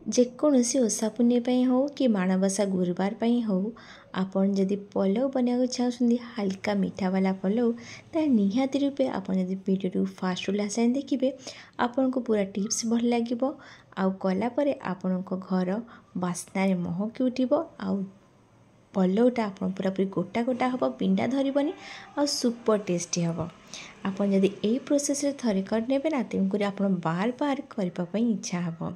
जेकोसी ओषा पुण्य हो कि माणबसा गुरुवार हो आपन जदि पलौ बनाइବାକୁ चाहूँ हल्का मीठा वाला पलौ तो निहाती रूपे आपन जदि वीडियो फास्ट लास्ट जाए देखिए आपन को पूरा टिप्स भल लगे आउ कला परे आपन को घर बास्ना महकी उठिबो आउ पलौटा आपन पूरा पूरी गोटा गोटा हम पिंडा धरबनी आ सुपर टेस्टी हम आपन जदि यही प्रोसेस रे थरे करने ना तेणुक आप बार बार करने इच्छा हम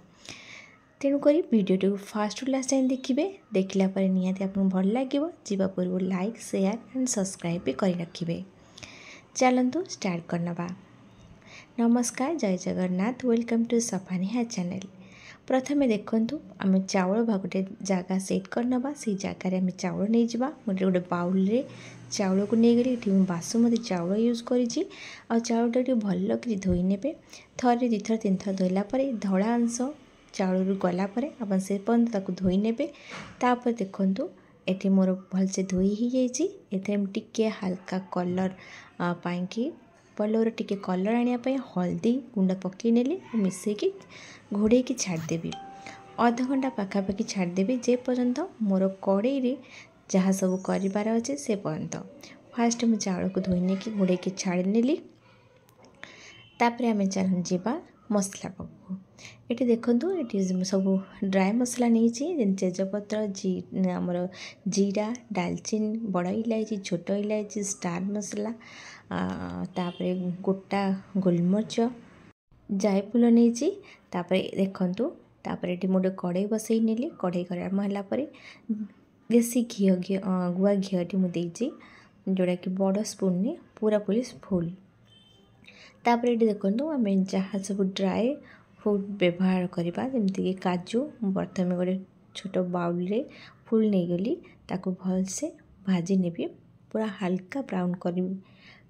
तेणुक वीडियो फास्ट लास्ट टाइम देखिए देखला निहाती आपको भल लगे जीवा पूर्व लाइक शेयर एंड सब्सक्राइब भी कर रखिए। चलतु स्टार्ट करनवा। नमस्कार जय जगन्नाथ वेलकम टू सफानिया चैनल। प्रथमे देखंतु आम चाउल गोटे जगह सेट करनवा से जगार आम चाउल नहीं जावा गोटे बाउल रे चाउल को नहीं गली ये बासमती चाउल यूज करी चाउलटा भल कि धोई ने थे दुथर तीन थर धोला धला अंश चाउल गला आप से पर्यंत धोई ने देखु ये मोर भलसे धोई हो जाए टे हाल्का कलर पाई पलौर टे कलर आने हल्दी गुंड पकई नेली मिसेकी घोड़े की छाड़देवी अध घंटा पाखापाखि छाड़देवी जे पर्यंत मोर कड़े जहाँ सब कर अच्छे से पर्यंत फास्ट मुझे चाउल को धोई नहीं घोड़े की छाड़ नेली तापर आम चल जावा मसला पाखु ये देखूँ ये सब ड्राए मसला नहीं तेजपत्र आमर जीरा डालचीन बड़ इलायची छोट इलायची स्टार मसला तापरे गोटा गोलमरिच जायफुल नहीं देखूँ तापर ये मोटे कड़े बसई नेली कड़े गरम है देसी घी गुआ घी मुझे जोड़ा कि बड़ स्पून ने पूरा पूरी फुल तापर ये देखूँ आम जहाँ सब ड्राए फुड व्यवहार करवा जमीक काजू प्रथम गोटे छोट बाउल रे फुल नहीं गली ताकू भल से भाजी नेबी पूरा हल्का ब्राउन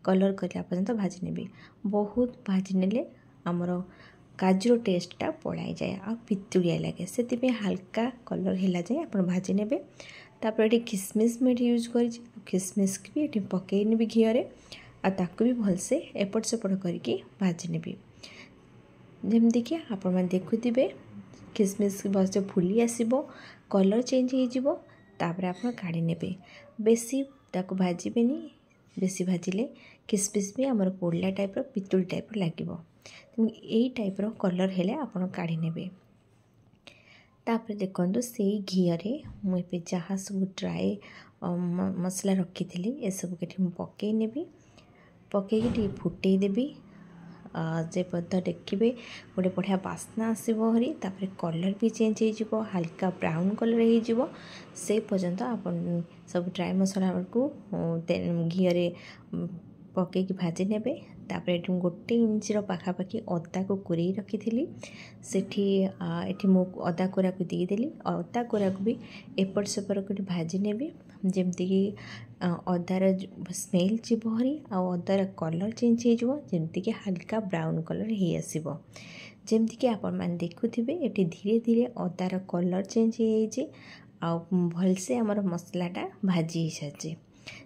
कलर करला पर्यंत भाजी नेबी बहुत भाजी नेले आमर काजूर टेस्टा पड़ाई जाए आ पितुड़िया लगे से हल्का कलर है जाए आप भाजी ने तापर ये किसमिश में यूज कर किसमिश भी ये पकई नेबी घीरे आकु भी भलसे एपट सेपट करके भाजी नेबी जमती कि आपण देखुवे किसमिश भलसे फुली आसो कलर चेंज हो आप काढ़ी ने बेसी ताको भाजबेनी बेसी भाजिले किसमिश भी आमर पोड़ला टाइप पितुल टाइप लगे यही टाइप कलर हेले आपण काढ़ी ने तापर देखो से घीरे मुझे जहाँ सब ड्राए मसला रखी थी ये सब पकई नेबी पकईकि फुटे देवी जे पर्यंत देखिए गोटे बढ़िया बास्ना आसो हरी तापर कलर भी चेंज हो हल्का ब्राउन कलर हो से पर्यंत अपन सब ड्राई मसला को घीरे पकईकि भाजी ने तापर गोटे इंच पाखापाखि अदा को कोरे रखी थी सेठी मु अदा कोरा को देदेली अदा कोरा को भी एपट सेपट कर भाजी नेबी जमती कि अदार स्मेल जीवरी अदार कलर चेंज होमती कि हल्का ब्राउन कलर हो आसो जमती कि आपण मैंने देखुवे ये धीरे धीरे अदार कलर चेंज हो भलसे आमर मसलाटा भाजी हो सारी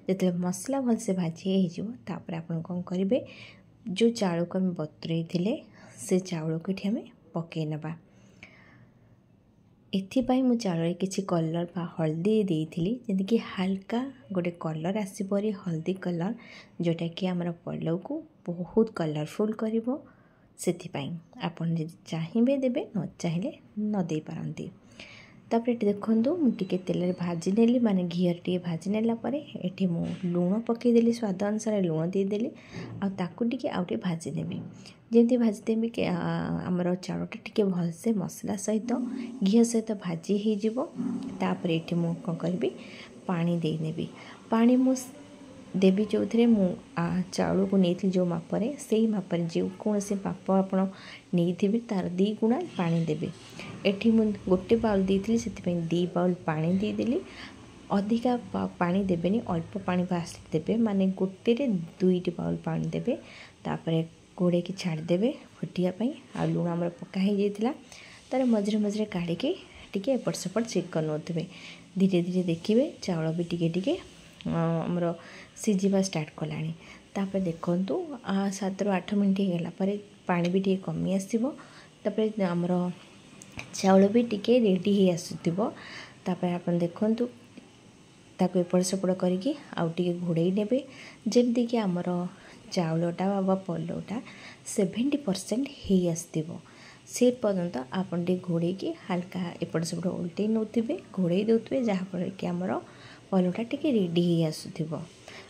जो मसला भलसे भाजी होपर आप कौन करेंगे जो चाउल को आम बतुरई थे से चाउल को ये आम पकई नवा एथिपाई मु चाउल किसी कलर बा हल्दी देइथिली जदि कि हल्का गोटे कलर आसपरी हल्दी कलर जोटा कि आमर पलौ को बहुत कलरफुल करिवो सेथिपाई आपन जदि चाहिए देबे न चाहिए न दे पारंती तापर ये देखूँ मुझे तेल भाजी नेली माने घीर टे भाजी नेला ये मु लुण पकईदेली स्वाद अनुसार लुण देदेली आउटे आउटे भाजी नेबी जमी भाजीदेवी आमर चाउलटा टे भलसे मसला सहित घी सहित भाजी होपर ये मु कौन करी पानी दे नेबी पानी मु देवी जो थे मु चाउल को नहीं जो मापरे से ही मापरे जो कौन से माप आप नहीं तार 2 गुणा पानी देवे एठी मु गोटे बाउल देती से 2 बाउल पानी देदेली अधिका पानी देवेनि अल्प पानी बास देवे माने गोटे 2 बाउल पानी देवे तापर घोड़े की छाड़देवे फुटियापाई आ लुण आमर पका ही जाइथिला तार मझे मझे काढ़ी टिके एपट सेपट चेक कर नोथिबे धीरे धीरे देखिए चाउल भी टिके आमर सीझा स्टार्ट कलानी तापर देखूँ 7 ରୁ 8 मिनट होगा पानी भी टे कमी आसो आमर चाउल भी टिके रेडी हो आसुथिबो तापर आपण देखंतु ताको एपड़ सेपड़ करके आउ टिके घोड़े नेबे जेमती कि आमर चाउलटा बा पलौटा 70% हो आसथिबो से पर्यंत आपन टे घोड़े की हल्का एपड़ सेपड़ उल्टे नौथिबे घोड़े देउथिबे जहाँफल कि आमर पलौटा टिके रेडी हो आसुथिबो।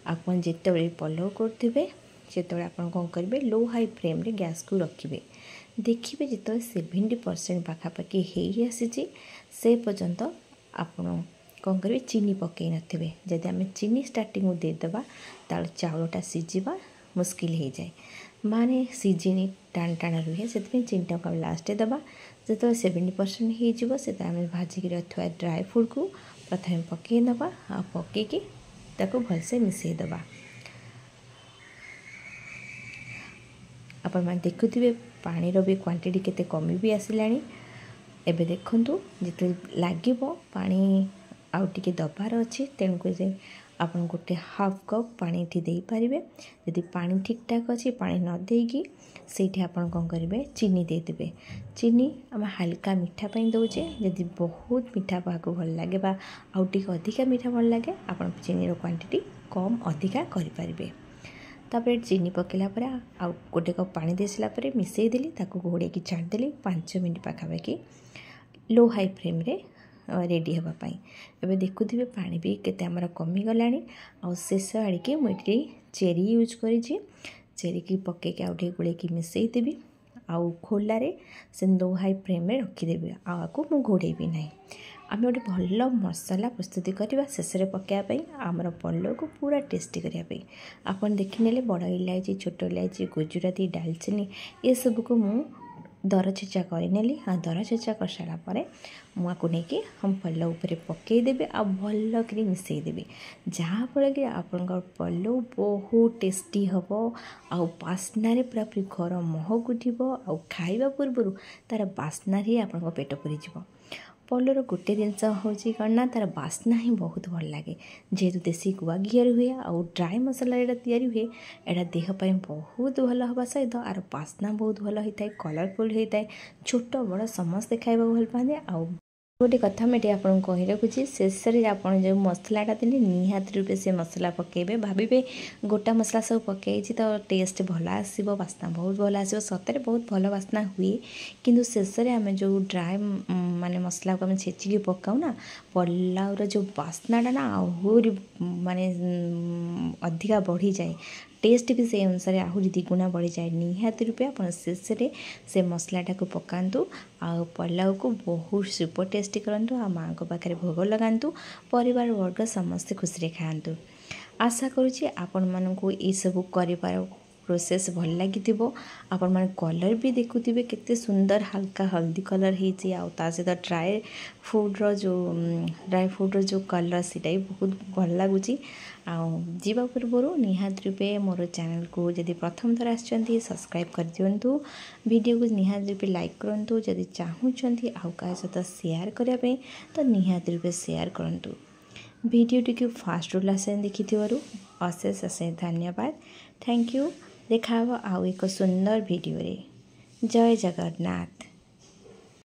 आपन जेतेबेले पलौ करथिबे सेतेबेले आपन कोन करिवे लो हाई फ्लेम रे गैस को रखिबे देखिए जिते 70% पाखापाखि हो आसी से पर्यंत आपड़ कौन करेंगे चीनी पकई नथिबे जदि आम चीनी स्टार्टिंग देदेबा ताल चाउलटा सीझा मुस्किल हो जाए माने सीझिनी टाण टाण रुहे से चीनी को लास्ट देवा जो 70% हो से आम भाजिक रखा ड्राई फ्रूट को प्रथम पकई नवा आ पकईकी ताको भलसे मिसईदेवा। आपण देखुथिबे पानीर भी क्वांटिटी केते कमी भी आसिलानी एबे देखंतु जिते लागिबो पानी आउ टिके दबार अच्छी तेणुक आपन गोटे हाफ कप पानी दे पारिबे यदि पानी ठीक ठाक अच्छी पानी न देगी सेठी आपन कोन करिवे चीनी दे देबे चीनी हम हल्का मीठा पई दउचे यदि बहुत मीठा पाको भल लागे बा आउ टिके अधिका मीठा भल लागे आपन चीनी रो क्वांटिटी कम अधिका करि पारिबे। तापर चीनी पकेला पर आउ गोटे कप पानी देसला पर मिसई देली ताको घोड़े की छाड़देली 5 मिनट पाखापाखि लो हाई फ्लेम रे रेडी होगा पाई। एबे देखुथिबे पानी भी केते हमर कमी गलानी आ शेष आड़िके मुझे चेरी यूज करी चेरी की पके के आउ गुड़े की मिसई देबी आउ खोलारे से लो हाई फ्लेम रे रखिदेबी आपको मु घोड़ेबी ना आम गोटे भल मसला प्रस्तुति करवा शेष में पकाइवाई आमर पलौ को पूरा टेस्टी करने आपन देखने बड़ इलायची छोट इलायची गुजराती डालचीनी ये सब को मु दर छेचा करनेली हाँ दर छेचा कर सारापर मुझे नहीं हम पलौ उपर पकईदेवी आ भल कि मिसईदेवी जहाँफल कि आपण पलौ बहुत टेस्टी हम आउ बास्नारे पूरा पूरी घर महक उठिब आउ खाइबा पूर्व तार बास्नार ही आपण पेट पूरी पलौर गोटे जिनस हूँ कौन ना तार बास्ना ही बहुत भल लगे जेहेतु देसी गुआ घी हुए आउ ड्राई मसला या हुए एटा देहपाई बहुत भल हवा सहित आर बास्ना बहुत भल होता है कलरफुल होता है छोट बड़ समस्ते खाइबा भल पाते आउ गोटे कथा मुझे आपको कही रखुच्छी शेष में आप जो मसलाटा देली निहाती रूपे से मसला पकेबे भाविबे गोटा मसला सब पकई तो टेस्ट भल आसो बास्ना बहुत भल आसो सतरे बहुत भल बास्ना हुए किंतु शेष में आम जो ड्राई माने मसला को आम छेचिकी पकाऊ ना पलाउर जो बास्नाटा ना आहरी माने अधिका बढ़ी जाए टेस्ट भी से अनुसार आहरी द्विगुणा बढ़ी जाए निहाती रूपे आप शेष से मसलाटा को पकातु आ पलाउ को बहुत सुपर टेस्टी करूँ आ माँ को पाखे भोग लगातु परिवार वर्ग समस्ते खुशी खातु आशा करुँची आपण मानू ये सब कर प्रोसेस भल लगी आपण मैंने कलर भी देखुवे केते सुंदर हल्का हल्दी कलर होती आ सहित ड्राई फ्रूट जो कलर से बहुत भल लगुच आवा पूर्व निहाती रूपे मोर चैनल को जदि प्रथम थर आछंती सब्सक्राइब कर दिंतु वीडियो को निहाती रूपे लाइक करूँ जदि चाहूँगी आउ का सहित शेयर करने तो निहाती रूपे शेयर करूँ वीडियो टी फास्ट लास्ट देखी अशेष अशेष धन्यवाद थैंक यू देखा आउ एक सुंदर वीडियो रे जय जगन्नाथ।